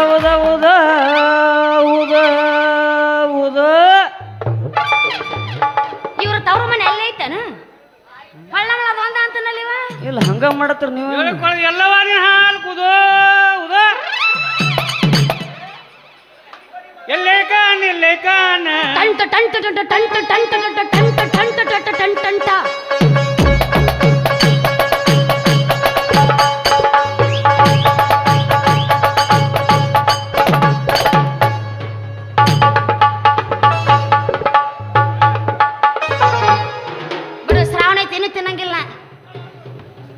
ಉದ ಉದ ಉದ ಉದ ಉದ ಇವ್ರ ತವ್ರ ಮನೆ ಎಲ್ಲ ಐತನ ಹೊಳ್ಳ ಒಂದ ಅಂತನಲ್ಲಿವ ಇಲ್ಲ ಹಂಗ ಮಾಡತ್ರ ನೀವು ಎಲ್ಲವಾರಿನ ಹಾಲು ಕುದು ಉದ ಎಲ್ಲೇ ಕಾಣ ಟಂಟ ಟಂಟ ಟಂಟ ಟಂಟ ಟಂಟ ಟಂಟ ಟಂಟ ಟಂಟ ಟಂಟ ಟಂಟ ಬಿಡು ಶ್ರಾವಣ ಐತಿ ಏನು ತಿನ್ನಂಗಿಲ್ಲ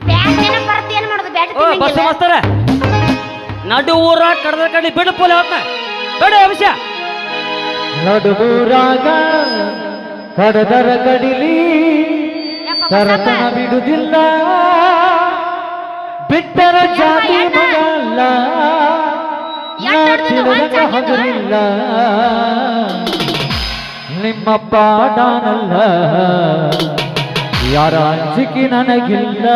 ಬ್ಯಾಟ್ ಏನ ಬರುತ್ತೆ ಏನು ಮಾಡೋದು ಬ್ಯಾಟ್ ಬಸ್ ತಿನ್ನಂಗಿಲ್ಲ ಮಾಸ್ತರ ನಡು ಊರ ಕಡದ ಕಡೆ ಬಿಡು ಪೋಲೆ ಹೊತ್ತ ಬೇಡ ವಿಷಯ ನಡುಗೂರಾಗ ಕಡದರ ಕಡಿಲಿ ಕರತನ ಬಿಡುವುದಿಲ್ಲ ಬಿಟ್ಟರ ಜಾತಿ ಮಗಲ್ಲ ತಿಳಿದಂಗ ಹಗರಿಲ್ಲ ನಿಮ್ಮಪ್ಪ ನಾನಲ್ಲ ಯಾರ ಅಂಜಿಕೆ ನನಗಿಲ್ಲ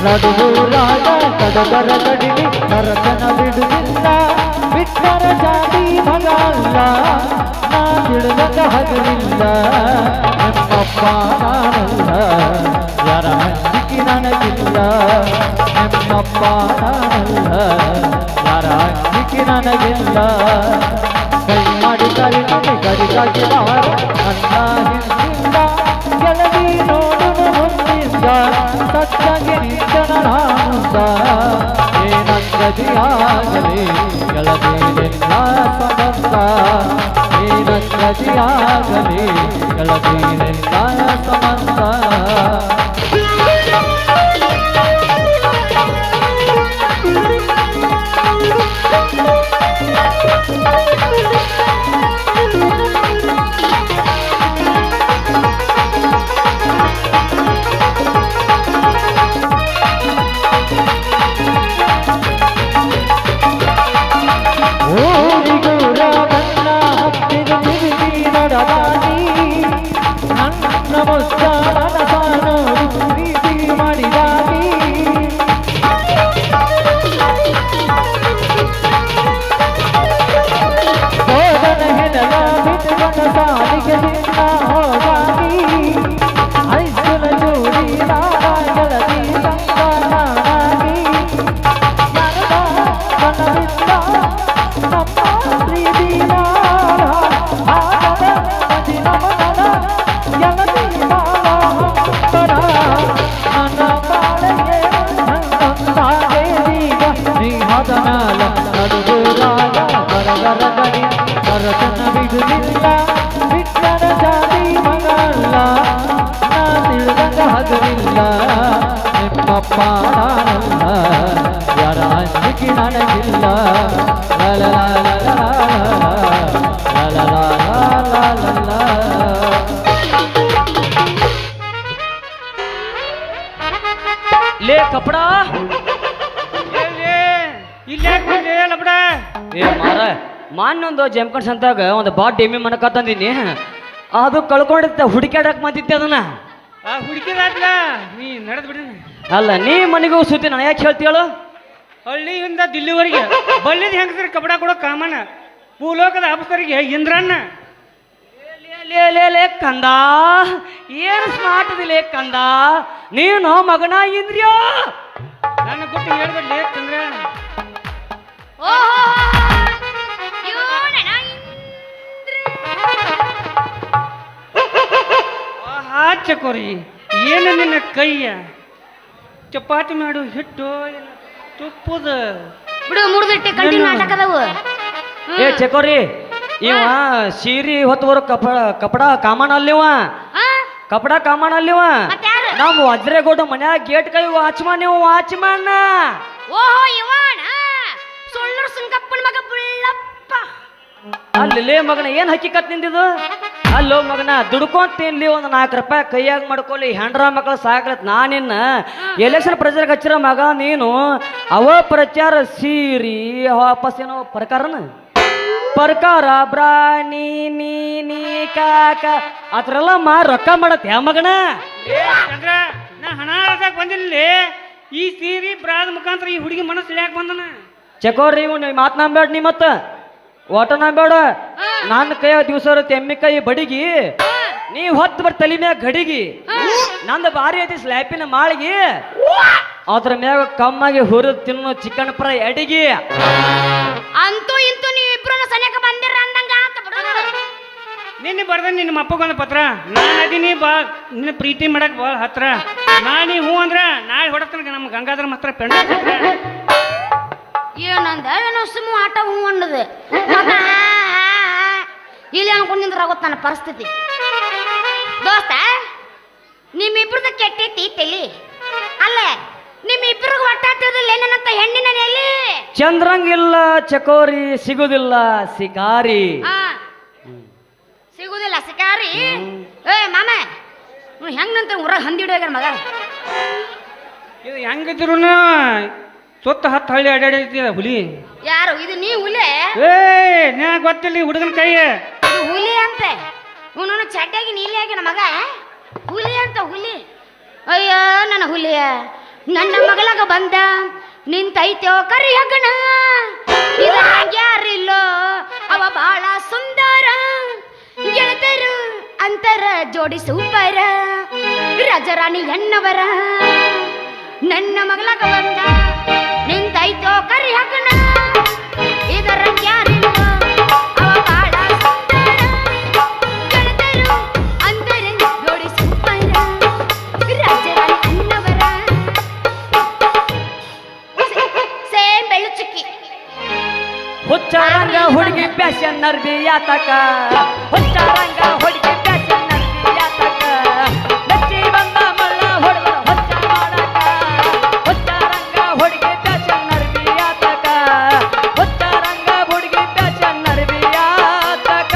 ನಡುಗೂರಾಗ ಕಡದರ ಕಡಿಲಿ ಕರತನ ಬಿಡುವುದಿಲ್ಲ ಬಿಟ್ಟರ ಜಾತಿ ಮಗ ಅಲ್ಲ ನಾ ತಿಳಿದಂಗ ಹಗರಿಲ್ಲ ನಿಮ್ಮಪ್ಪ ನಾನಲ್ಲ ಯಾರ ಅಂಜಿಕೆ ನನಗಿಲ್ಲ ನಿಮ್ಮಪ್ಪ ನಾನಲ್ಲ ಯಾರ ಅಂಜಿಕೆ ನನಗಿಲ್ಲ ಕೈ ಮಾಡಿ ಕರಿ ನಮಗೆ ಕರಿಗಾಗಿ ನನ್ನ ಹಿಂದಿಂದ ಗೆಳವಿ ನೋಡುವ ಮುಂದಿಂದ ಸತ್ತಾಗಿ ನಿಂತನ ನಾನುಂದ ಏನಂಗದಿಯಾಗಲಿ ಗೆಳತೀನೆಲ್ಲ ಸಂಬಂಧ ಏನಂಗದಿಯಾಗಲಿ ಗೆಳತೀನೆಲ್ಲ ಸಂಬಂಧ ಊರಿಗೂರ ನನ್ನ ಹತ್ತಿರ ತಿರುಗಿ ನಡೆದಾಡಿ ನನ್ನ ಮುಚ್ಚ ಮನಸಾನು ಪ್ರೀತಿ ಮಾಡಿದಾಗಿ ಸೋದನ ಹೆಣಲ ಬಿಟ್ಟುಕೊಂಡ ಸಾಲಿಗೆ ನಿನ್ನ ಹೋಗಾಗಿ ಐಸುಲ ಜೋಡಿ ಗೆಳತಿ ಸಂಗ ನಾನಾಗಿ ಮರದ ಮನವಿಲ್ಲ ನಮ್ಮ ಪ್ರೀತಿಯ ಆಗದ ಮದಿ ನಮನದ ಗೆಳತಿ ಬಾಳ ಹಂತರ ನನ್ನ ಬಾಳೆಗೆ ನನ್ನೊಂದಾಗೆ ಈಗ ನೀ ಹೋದ ಮ್ಯಾಲ ನಡುಗೂರಾಗ ಕರಗರ ಗಡಿ ಕರತನ ಬಿಡುವುದಿಲ್ಲ ಬಿಟ್ಟರ ಜಾತಿ ಮಗಲ್ಲ ನಾ ತಿಳಿದಂಗ ಹಗರಿಲ್ಲ ನಿಮ್ಮಪ್ಪ ನಾನಲ್ಲ ಯಾರ ಅಂಜಿಕೆ ನನಗಿಲ್ಲ ಲೇ ಕಪಡ ಇಲ್ಲೇ ಲಪಡ ಏ ಮಾರ ಮಾನ್ನೊಂದು ಜಮಖಂಡ್ ಸಂತಾಗ ಒಂದು ಬಾಟ್ ಎಮ್ಮೆ ಮನಕ ತಂದಿನಿ ಅದು ಕಳ್ಕೊಂಡಿದ್ದ ಹುಡುಕ್ಯಾಡಕ್ ಬಂದಿದ್ದೆ ಅದನ್ನ ಹುಡುಕಿದಾತ್ಲ ನೀ ನಡೆದ್ ಬಿಡಿ ಅಲ್ಲ ನೀ ಮನೆಗೆ ಸುದ್ದಿ ನಾನು ಯಾಕೆ ಹೇಳ್ತೀಯಳು ಹಳ್ಳಿಯಿಂದ ದಿಲ್ಲಿವರೆಗೆ ಬಳ್ಳಿದ ಹೆಂಗಸರಿ ಕಪಡ ಕೊಡೋ ಕಾಮನ ಭೂಲೋಕದ ಅಪ್ಸರಿಗೆ ಇಂದ್ರಣ್ಣ ಲೇ ಕಂದ ಏನು ಸ್ಮಾರ್ಟ್ ಅದಿಲೇ ಕಂದ ನೀನು ಮಗನ ಇಂದ್ರಿಯೋ ನನ್ನ ಕೊಟ್ಟು ಹೇಳ್ಬೇಡ್ಲಿ ಚಂದ್ರ ಓಹೋ ಚಕೋರಿ ಏನು ನಿನ್ನ ಕೈಯ ಚಪಾತಿ ಮಾಡು ಹಿಟ್ಟು ತುಪ್ಪದ ಬಿಡು ಮುರಿದಿಟ್ಟೆ ಕಂಟಿನ್ಯೂ ನಾಟಕ ಅದಾವು ಏ ಚಕೋರಿ ಇವ ಸೀರಿ ಹೊತ್ತು ಬರೋ ಕಪಡ ಕಾಮನ್ ಅಲ್ಲಿವ ಕಪಡ ಕಾಮನ್ ಅಲ್ಲಿವ ನಮ್ಮ ವಜ್ರೇಗೌಡ ಮನ್ಯಾಗ ಗೇಟ್ ಕೈ ವಾಚ್ಮನ್ ನೀವು ವಾಚ್ಮನ್ ಓಹೋ ಇವನ ಸುಳ್ಳೂರು ಸುಂಕಪ್ಪನ ಮಗ ಬುಳ್ಳಪ್ಪ ಅಲ್ಲಿ ಮಗನ ಏನ್ ಹಕ್ಕಿಕತ್ ನಿಂದಿದು ಅಲ್ಲೋ ಮಗನ ದುಡ್ಕೊಂಡ್ ತಿನ್ಲಿ ಒಂದು 4 ರೂಪಾಯಿ ಕೈಯಾಗ ಮಾಡ್ಕೊಳ್ಳಿ ಹೆಂಡ್ರ ಮಕ್ಕಳು ಸಾಕ್ಲತ್ ನಾನಿನ್ನ ಎಲೆಕ್ಷನ್ ಪ್ರಚಾರಕ್ಕೆ ಹಚ್ಚಿರ ಮಗ ನೀನು ಅವ ಪ್ರಚಾರ ಸೀರಿ ವಾಪಸ್ ಏನೋ ಪ್ರಕಾರ ಬ್ರಾಣಿ ನೀ ಕಾಕ ಅದ್ರೆಲ್ಲ ರೊಕ್ಕ ಮಾಡತ್ತೆ ಮಗನ ಚಂದ್ರ ನಾ ಹಣ ಅರ್ಸಕ್ ಬಂದಿಲ್ಲ ಈ ಸೀರಿ ಬ್ರಾದ ಮುಖಾಂತರ ಈ ಹುಡುಗಿ ಮನಸ್ಸು ಯಾಕೆ ಬಂದನ ಚಕೋರಿ ಇವ್ ಮಾತ್ ನಂಬೇಡ ನೀ ಮತ್ತ ಓಟ ನಂಬೇಡ ನನ್ನ ಕೈ ದಿವಸ ಇರುತ್ತೆ ಎಮ್ಮಿ ಕೈ ಬಡಿಗಿ ನೀ ಹೊತ್ತು ಬರ್ ತಲೆ ಮ್ಯಾಗ ಗಡಿಗಿ ನಂದು ಭಾರಿ ಐತಿ ಸ್ಲ್ಯಾಪಿನ ಮಾಳಿಗಿ ಅದ್ರ ಮ್ಯಾಗ ಕಮ್ಮಾಗಿ ಹುರಿದು ತಿನ್ನು ಚಿಕನ್ ಫ್ರೈ ಅಡಿಗಿ ಅಂತೂ ಇಂತೂ ನೀವಿಬ್ರು ಸನಿಯಕ ಬಂದಿರ ಅಂದಂಗ ಅಂತ ಬಿಡು ನಿನ್ನೆ ಬರ್ದ ನಿನ್ನ ಅಪ್ಪಗೊಂದು ಪತ್ರ ನಾನು ಅದೀನಿ ಬಾ ನಿನ್ನ ಪ್ರೀತಿ ಮಾಡಕ್ ಭಾಳ ಹತ್ರ ನಾನಿ ಹೂ ಅಂದ್ರ ನಾಳೆ ಹೊಡತನ ನಮ್ಮ ಗಂಗಾಧರ ಮಾತ್ರ ಪೆಂಡ ಏನಂದ ಏನೋ ಸುಮ್ಮ ಆಟ ಹೂ ಅನ್ನೋದು ಇಲ್ಲಿ ಅನ್ಕೊಂಡಿದ್ರೆ ಆಗುತ್ತೆ ನನ್ನ ಪರಿಸ್ಥಿತಿ ದೋಸ್ತ ನಿಮ್ಮಿಬ್ರದ ಕೆಟ್ಟೈತಿ ತಲಿ ಅಲ್ಲೇ ನಿಮ್ಮಿಬ್ರಿಗೆ ಒಟ್ಟಾಟದಿಲ್ಲ ಏನಂತ ಹೆಣ್ಣಿನ ಎಲ್ಲಿ ಚಂದ್ರಂಗಿಲ್ಲ ಚಕೋರಿ ಸಿಗುದಿಲ್ಲ ಸಿಕಾರಿ ಸಿಗುದಿಲ್ಲ ಸಿಕಾರಿ ಏ ಮಾಮ ಹೆಂಗಂತ ಊರಾಗ ಹಂದಿಡೋಗ್ಯಾರ ಮಗ ಇದು ಹೆಂಗಿದ್ರು ಸುತ್ತ 10 ಹಳ್ಳಿ ಅಡ್ಯಾಡಿದ ಹುಲಿ ಯಾರು ಇದು ನೀ ಹುಲಿ ಏ ನಾ ಗೊತ್ತಿಲ್ಲ ಈ ಹುಡುಗನ ಕೈ ಇದು ಹುಲಿ ಅಂತೆ ಇವನು ಚಡ್ಡಾಗಿ ನೀಲಿ ಆಗ್ಯಾನ ಮಗ ಹುಲಿ ಅಂತ ಹುಲಿ ಅಯ್ಯ ನನ್ನ ಹುಲಿಯ ನನ್ನ ಮಗಳಾಗ ಬಂದ ನಿಂತೈತೋ ಕರಿ ಹಗಣ ಯಾರಿಲ್ಲೋ ಅವ ಬಹಳ ಸುಂದರ ಗೆಳತರು ಅಂತರ ಜೋಡಿ ಸೂಪರ ರಾಜರಾಣಿ ಎನ್ನವರ ನನ್ನ ಮಗಳಾಗ ಬಂದ ನಿಂತೈತೋ ಕರಿ ಹಗಣ ಇದರ ಯಾರಿಲ್ಲೋ ಅವ ಬಹಳ ಸುಂದರ ಗೆಳತರು ಅಂತರ ಜೋಡಿ ಸೂಪರ ರಾಜರಾಣಿ ಅನ್ನವರ ಸೇಮ್ ಬೆಳ್ಳು ಚಿಕ್ಕಿ ಹುಚ್ಚಾರಂಗ ಹುಡುಗಿ ಪ್ಯಾಶನ್ ನರ್ಬಿ ಯಾತಕ ಹುಚ್ಚಾರಂಗ ಹುಡುಗಿ ಪ್ಯಾಶನ್ ನರ್ಬಿ ಯಾತಕ ನಚ್ಚಿ ಬಂದ ಮಳ್ಳ ಹೊಡೆದ ಹೊಚ್ಚ ಮಾಡಕ ಹುಚ್ಚಾರಂಗ ಹುಡುಗಿ ಪ್ಯಾಶನ್ ನರ್ಬಿ ಯಾತಕ ಹುಚ್ಚಾರಂಗ ಹುಡುಗಿ ಪ್ಯಾಶನ್ ನರ್ಬಿ ಯಾತಕ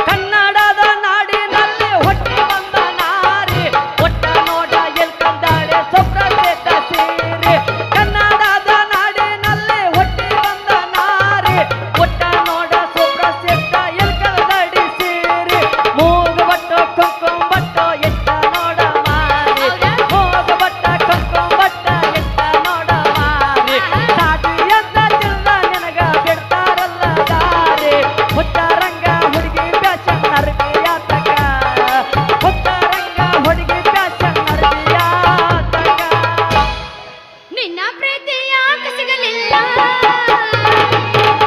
ಕನ್ನಡದ ನಾಡಿನಲ್ಲಿ ಹುಟ್ಟಿ ಬಂದ ನಾರಿ ಒಟ್ಟ ನೋಡ ಎಲ್ಕಂದಾಳೆ ಸುಪ್ರಸಿದ್ಧ ಸೀರೆ ಕನ್ನಡದ ನಾಡಿನಲ್ಲಿ ಹುಟ್ಟಿ ಬಂದ ನಾರಿ ಒಟ್ಟ ನೋಡ ಸುಪ್ರಸಿದ್ಧ ಎಲ್ಕಂದಡಿ ಸೀರೆ ಮೂಗು ಬಟ್ಟ ಕುಂಕುಮ ಬಟ್ಟ ಎಟ್ಟ ನೋಡ ಮಾರಿ ಮೂಗು ಬಟ್ಟ ಕುಂಕುಮ ಬಟ್ಟ ಎಟ್ಟ ನೋಡ ಮಾರಿ ಸಾಟಿ ಅಂತ ತಿಳ್ದ ನಿನಗ ಬಿಡ್ತಾರಲ್ಲ ದಾರಿ ಹುಚ್ಚಾರಂಗ ಹುಡುಗಿ ಪ್ಯಾಶನ್ ನರ್ಬಿ ಯಾತಕ ಹುಚ್ಚಾರಂಗ ಹುಡುಗಿ ಪ್ಯಾಶನ್ ನರ್ಬಿ ಯಾತಕ ನಿನ್ನ ಪ್ರೀತಿ ಯಾಕೆ ಸಿಗಲಿಲ್ಲ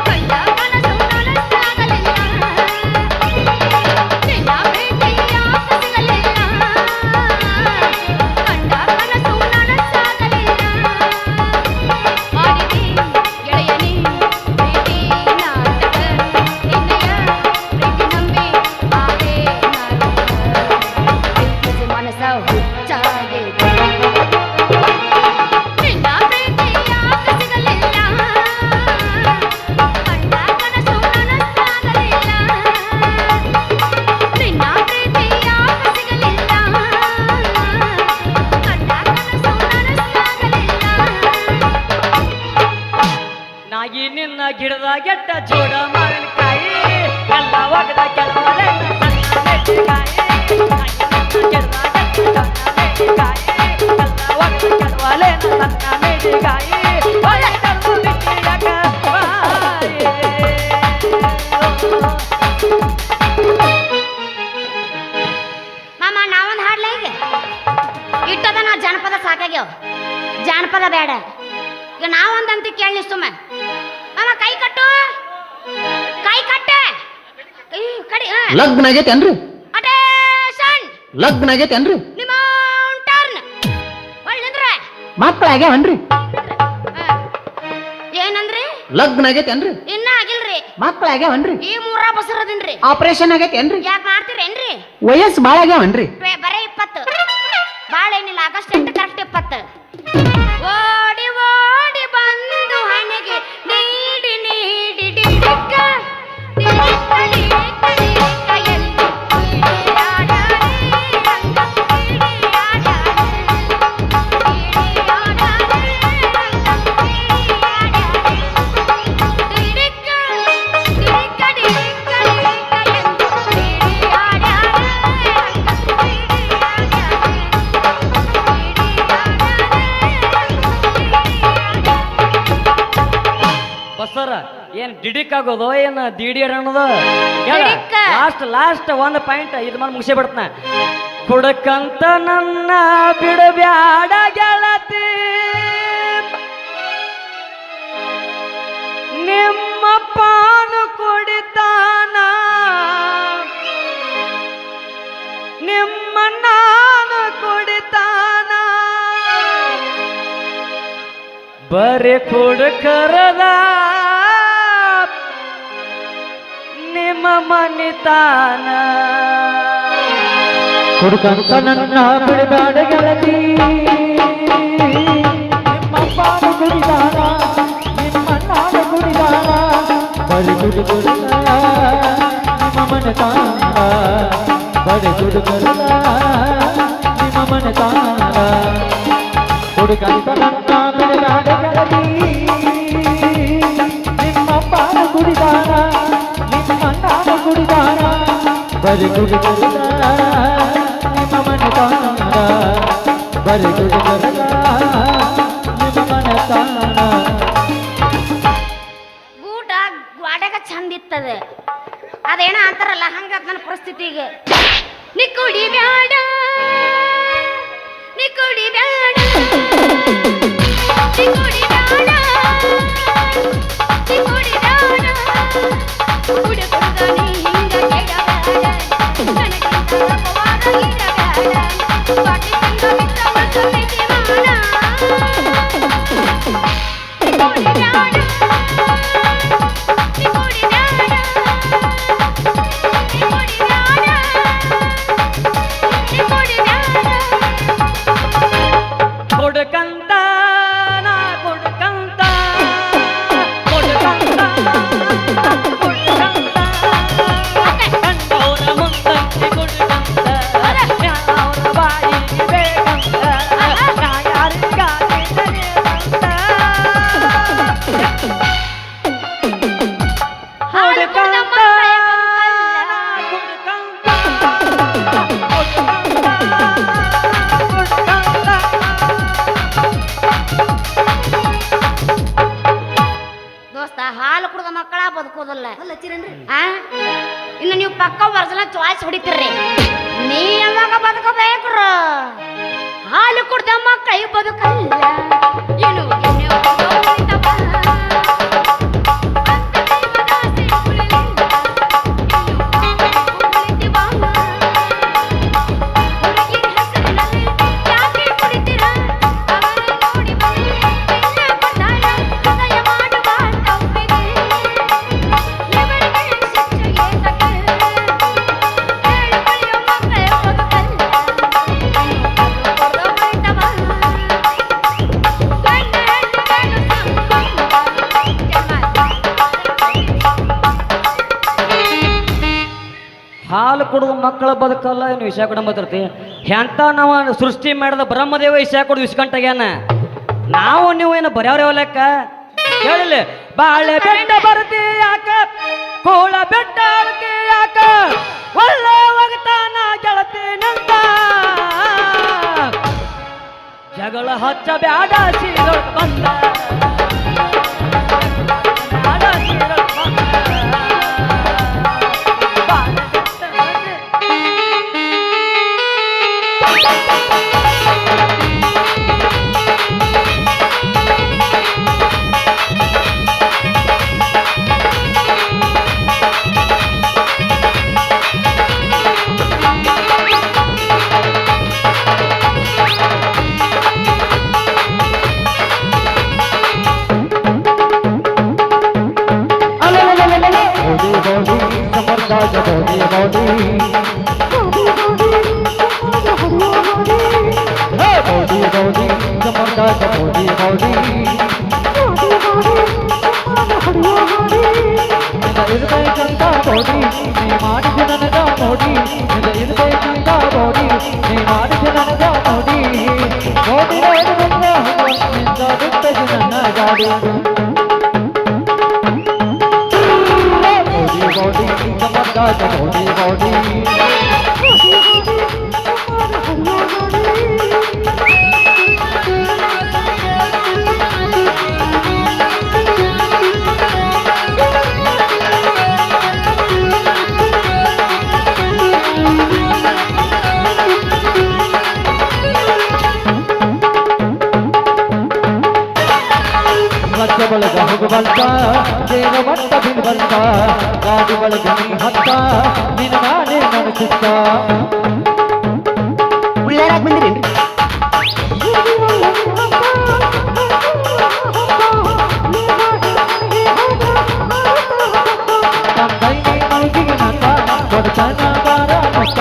ಕಂಡ ಕನಸು ನನಸಾಗಲಿಲ್ಲ ನಿನ್ನ ಪ್ರೀತಿ ಯಾಕೆ ಸಿಗಲಿಲ್ಲ ಕಂಡ ಕನಸು ನನಸಾಗಲಿಲ್ಲ ಮಾಡಿದಿ ಗೆಳೆಯನೇ ಪ್ರೀತಿ ನಾಟಕ ನಿನ್ನಯ ಪ್ರೀತಿ ನಂಬಿ ಆದೆ ಪ್ರೀತಿಸಿ ಮನಸ ಹುಚ್ಚಾಗಿದೆ ನಿನ್ನ ಪ್ರೀತಿ ಯಾಕೆ ಸಿಗಲಿಲ್ಲ ಕಂಡ ಕನಸು ನನಸಾಗಲಿಲ್ಲ ನಿನ್ನ ಪ್ರೀತಿ ಯಾಕೆ ಸಿಗಲಿಲ್ಲ ಕಂಡ ಕನಸು ನನಸಾಗಲಿಲ್ಲ ನಾಗಿ ನಿನ್ನ ಗಿಡದ ಗೆಟ್ಟ ಜೋಡ ಮಾವಿನಕಾಯಿ ಎಲ್ಲ ಒಗದ ಕೆಳವಲೆ ಸಣ್ಣ ಮೆಣಸಿನಕಾಯಿ ನಾಗಿ ನಿನ್ನ ಗಿಡದ ಗೆಟ್ಟ ಜೋಡ ಮೆಣಸಿನಕಾಯಿ ಎಲ್ಲ ಒಗದ ಕೆಳವಲೆ ಸಣ್ಣ ಮೆಣಸಿನಕಾಯಿ ಒಳ್ಳೆ ತರುವ ಬಿಟ್ಟಿಯಾಗ ಬಾಯಿ. ಮಾಮ ನಾವೊಂದು ಹಾಡ್ಲ ಈಗ ಇಟ್ಟದ ನಾ ಜಾನಪದ ಸಾಕಾಗ್ಯಾವ ಜಾನಪದ ಬೇಡ ಈಗ ನಾವೊಂದಂತ ಕೇಳಿ ಸುಮ್ಮ ಮಾಮ ಕೈ ಕಟ್ಟು ಕೈ ಕಟ್ಟೆ ಈ ಕಡಿ ಲಗ್ನ ಆಗೈತೇನ್ರಿ ಅಟೇಷನ್ ಲಗ್ನ ಆಗೈತೇನ್ರಿ ನಿಮ್ಮ ಟರ್ನ್ ಒಳ್ಳಿದ್ರೆ ಮಕ್ಳ ಆಗ್ಯಾವನ್ರಿ ಏನಂದ್ರಿ ಲಗ್ನ ಆಗೈತೇನ್ರಿ ಇನ್ನ ಆಗಿಲ್ರಿ ಮಕ್ಳ ಆಗ್ಯಾವನ್ರಿ ಈ ಮೂರ ಬಸರದಿನ್ರಿ ಆಪರೇಷನ್ ಆಗೈತೇನ್ರಿ ಯಾಕೆ ಮಾಡ್ತೀರೇನ್ರಿ ವಯಸ್ಸು ಭಾಳ ಆಗ್ಯಾವನ್ರಿ ಬರೇ 20 ಬಾಳ ಏನಿಲ್ಲ ಆಗಸ್ಟ್ 8 ಕರೆಕ್ಟ್ 20 ಓಡಿ ಓಡಿ ಬಂದು ಹಣೆಗೆ ನೀಡಿ ನೀಡಿ ಡಿಡಿಕ್ಕ ಡಿಡಿಕ್ಕ ಡಿಡಿಕ್ಕ ಸರ್ ಏನ್ ಡಿಡಿಕ್ ಆಗೋದು ಏನ್ ದಿಢೀರ್ ಅನ್ನೋದು ಡಿಡಿಕ್. ಲಾಸ್ಟ್ ಒಂದು ಪಾಯಿಂಟ್ ಇದು ಮಾಡಿ ಮುಗಿಸೇ ಬಿಡ್ತಾನ ಕುಡಕಂತ ನನ್ನ ಬಿಡಬ್ಯಾಡ ಗೆಳತಿ ನಿಮ್ಮ ಪಾನು ಕುಡಿತಾನ ನಿಮ್ಮ ನಾನು ಕುಡಿತಾನ ಬರೀ ಕುಡುಕರದ ನಿಮ್ಮ ಮನಿತಾನ ಕುಡ್ಕಂತ ನನ್ನ ಬಿಡಬೇಡ ಗೆಳತಿ ನಿಮ್ಮ ಪಾಲು ಕುಡಿದಾನ ನಿಮ್ಮ ನಾಡು ಕುಡಿದಾನ ಬರಿ ಕುಡುಕರದ ನಿಮ್ಮ ಮನತಾನ ಬರಿ ಕುಡುಕರದ ನಿಮ್ಮ ಮನತಾನ ಕುಡ್ಕಂತ ನನ್ನ ಬಿಡಬೇಡ ಗೆಳತಿ ನಿಮ್ಮ ಪಾಲು ಕುಡಿದಾನ ನಿಮ್ಮ ನಾಡು ಕುಡಿದಾನ ಬರಿ ಕುಡುಕರದ ನಿಮ್ಮ ಮನತಾನ ಬರಿ ಕುಡುಕರದ ನಿಮ್ಮ ಮನತಾನ ಊಟ ಗ್ವಾಡ್ಯಾಗ ಚಂದ ಇತ್ತದ ಅದೇನ ಅಂತಾರಲ್ಲ ಹಂಗ ನನ್ನ ಪರಿಸ್ಥಿತಿಗೆ ನೀ ಕುಡಿ ಬ್ಯಾಡ ನೀ ಕುಡಿ ಬ್ಯಾಡ ನೀ ಕುಡಿ ಬ್ಯಾಡ ನೀ ಕುಡಿ ಬ್ಯಾಡ ಕುಡಿ ಕುಡ್ದ ನೀ ಹಿಂಗ ಕೆಡಬ್ಯಾಡ ನನಗಿಂತ ಅಪವಾದ ಇರಬ್ಯಾಡ ಬಾಟಿ ಚಂದ ಬಿಟ್ಟ ಮತ್ತು ಪ್ರೀತಿ ಮಾಡ ನೀ ಕುಡಿ ಬ್ಯಾಡ ನೀ ಕುಡಿ ಬ್ಯಾಡ ನೀ ಕುಡಿ ಬ್ಯಾಡ ನೀ ಕುಡಿ ಬ್ಯಾಡ ಕೊಡ್ಕಂತ ನಾ ಕೊಡ್ಕಂತ ಕೊಡ್ಕಂತ ಕೊಡ್ಕಂತ ಕಂಡವರ ಮುಂದಂತೆ ಕೊಡ್ಕಂತ ಯಾವರ ಬಾಯಿಗೆ ಬೇಕಂತ ನಾ ಯಾರಿಗಾಗಿ ನಡೆಯಂತ ಹಾಡು ಕುಡ್ದ ಕೊಡ್ಕಂತ ದೋಸ್ತ ಹಾಲು ಕುಡ್ದ ಮಕ್ಕಳ ಬದುಕೋದಿಲ್ಲ ಆ? ಇನ್ನು ನೀವು ಪಕ್ಕ ವರ್ಷನ ಚಾಯ್ಸ್ ಹೊಡಿತೀರ್ರಿ ನೀ ಯಾವಾಗ ಬದುಕಬೇಕ್ರ ಹಾಲು ಕುಡ್ದ ಮಕ್ಕಳ ಬದುಕಲ್ಲ ಏನು ಹಾಲು ಕುಡಿದು ಮಕ್ಕಳ ಬದುಕಲ್ಲ ಏನು ವಿಷಯ ಕೊಡ ಬರ್ತೈತಿ ಎಂತ ನಾವು ಸೃಷ್ಟಿ ಮಾಡಿದ ಬ್ರಹ್ಮದೇವ ವಿಷಯ ಕೊಡು ಇಸ್ಕಂಟಾಗ್ಯಾನ ನಾವು ನೀವು ಏನು ಬರ್ಯಾವ್ರೇವ ಲೆಕ್ಕ ಹೇಳಿಲ್ಲ ಬಾಳೆ ಬೆಟ್ಟ ಬರ್ತಿ ಯಾಕ ಕೋಳ ಬೆಟ್ಟ ಅಳ್ತಿ ಯಾಕ ಒಳ್ಳೆ ಒಗತಾನ ಗೆಳತಿ ನಂತ ಜಗಳ ಹಚ್ಚ ಬ್ಯಾಡ ಸೀರೊಳಗ ಬಂದ ಬ್ಯಾಡ ಸೀರೊಳಗ ಬಂದ. ಬಾಳೆ ಬೆಟ್ಟ ಬರ್ತಿ. ಬಳಗ ಹೋಗುವಂತ ದೇವ ಮಟ್ಟ ಬಿಡುವಂತ ಗಾಡಿ ಬಳಗ ನೀ ಹತ್ತ ನಿನ್ನ ನಾನೇ ನನಗಿಷ್ಟ ಉಳ್ಳಾರಾಗ ಬಂದಿರೇನ್ರಿ ತಂದೈನಿ ಮೌಜಿಗೆ ನಾತ ಬಡತನ ಬಾರ ಮಪ್ಪ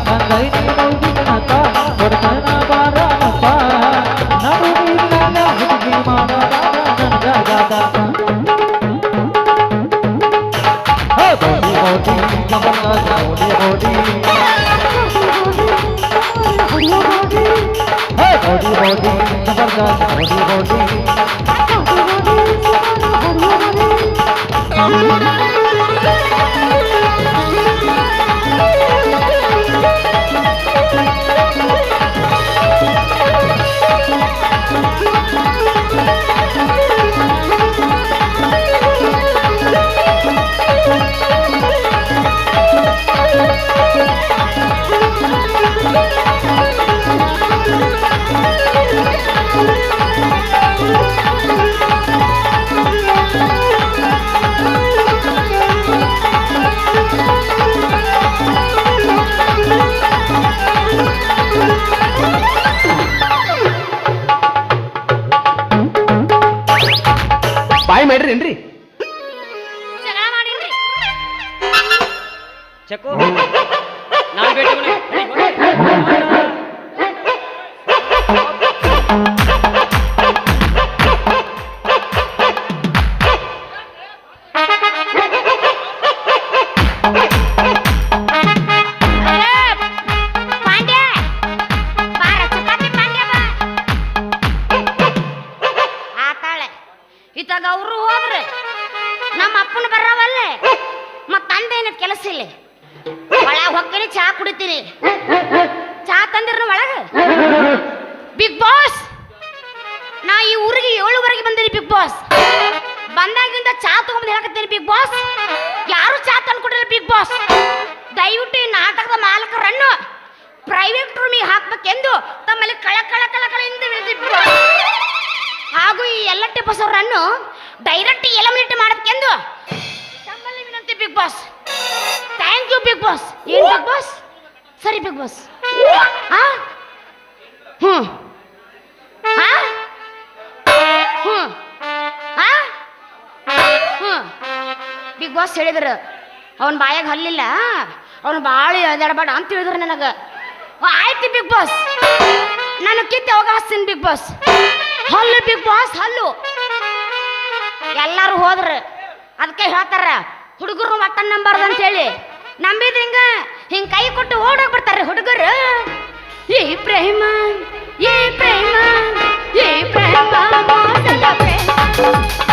ತಂದೈನಿ ಮೌಜಿಗೆ ನಾತ ಬಡತನ ಬಾರ ಮಪ್ಪ ನಡು ನೀರಿನಾಗ ಹುಡುಗಿ ಮಾಡಾಡ ನನಗಾದ ಬೋಡಿ ಬೋಡಿ ಜಬರ್ದಸ್ತ್ ಬೋಡಿ ಬೋಡಿ ಬೋಡಿ ಬೋಡಿ ಜಬರ್ದಸ್ತ್ ಬೋಡಿ ಬೋಡಿ ಬಾಯ್ ಮಾಡ್ರೇನ್ರಿ ಜಗಳ ಮಾಡಿನ್ರಿ ಚೆಕ್ಕು ನಾನು ಭೇಟಿ ಪಾಂಡ್ಯ ಬಾರ ಚಪಾತಿ ಪಾಂಡ್ಯ ಬಾ ಆತಾಳೆ ಇತ್ತಾಗ ಅವರು ಹೋದ್ರೆ ನಮ್ಮ ಅಪ್ಪನ ಬರವಲ್ಲೇ ಮತ್ತ ತಂದೇನ ಕೆಲಸ ಇಲ್ಲ ಒಳಗ ಹೋಗ್ತೀನಿ ಚಾ ಕುಡಿತೀನಿ ಚಾ ತಂದಿರ್ನ ಒಳಗ ಬಿಗ್ ಬಾಸ್ ನಾ ಈ ಊರಿಗೆ 7 ಬಂದಿನಿ ಬಿಗ್ ಬಾಸ್ ಬಂದಾಗಿಂದ ಚಾ ತಗೊಂಡ್ ಹೇಳಕತ್ತೀನಿ ಬಿಗ್ ಬಾಸ್ ಯಾರು ಚಾ ತಂದ್ಕೊಟ್ಟಿಲ್ಲ ಬಿಗ್ ಬಾಸ್ ದಯವಿಟ್ಟು ಈ ನಾಟಕದ ಮಾಲಕರನ್ನು ಪ್ರೈವೇಟ್ ರೂಮಿಗೆ ಹಾಕ್ಬೇಕೆಂದು ತಮ್ಮಲ್ಲಿ ಕಳ ಇಂದ ವಿನಂತಿ ಹಾಗೂ ಈ ಎಲ್ಲ ಟಿಪ್ಪಸ್ ಅವರನ್ನು ಡೈರೆಕ್ಟ್ ಎಲಿಮಿನೇಟ್ ಮಾಡಬೇಕೆಂದು ತಮ್ಮಲ್ಲಿ ವಿನಂತಿ Bigg Boss thank you Bigg Boss ಏನು ಬಿಗ್ ಬಾಸ್ ಸರಿ ಬಿಗ್ ಬಾಸ್ ಹಾ ಹ್ಞೂ ಹಾ ಹ್ಞೂ ಹಾ ಹ್ಞೂ ಬಿಗ್ ಬಾಸ್ ಹೇಳಿದ್ರು ಅವನ ಬಾಯಾಗ ಹಲ್ಲಿಲ್ಲ ಅವನು ಭಾಳ ಎದಾಡಬೇಡ ಅಂತ ಹೇಳಿದ್ರು ನನಗೆ ಆಯ್ತು ಬಿಗ್ ಬಾಸ್ ನಾನು ಕಿತ್ತೆ ಹೋಗ ಹಾಸ್ತೀನಿ ಬಿಗ್ ಬಾಸ್ ಹಲ್ಲು ಬಿಗ್ ಬಾಸ್ ಹಲ್ಲು ಎಲ್ಲರೂ ಹೋದ್ರು ಅದಕ್ಕೆ ಹೇಳ್ತಾರ ಹುಡುಗರು ಒಟ್ಟನ್ ನಂಬಾರ್ದು ಅಂತೇಳಿ ನಂಬಿದ್ರೆ ಹಿಂಗ ಕೈ ಕೊಟ್ಟು ಓಡೋಗಿ ಬಿಡ್ತಾರೆ ಹುಡುಗರು ಈ ಪ್ರೇಮ ಈ ಪ್ರೇಮ ಈ ಪ್ರೇಮ ಮೋಸದ ಪ್ರೇಮ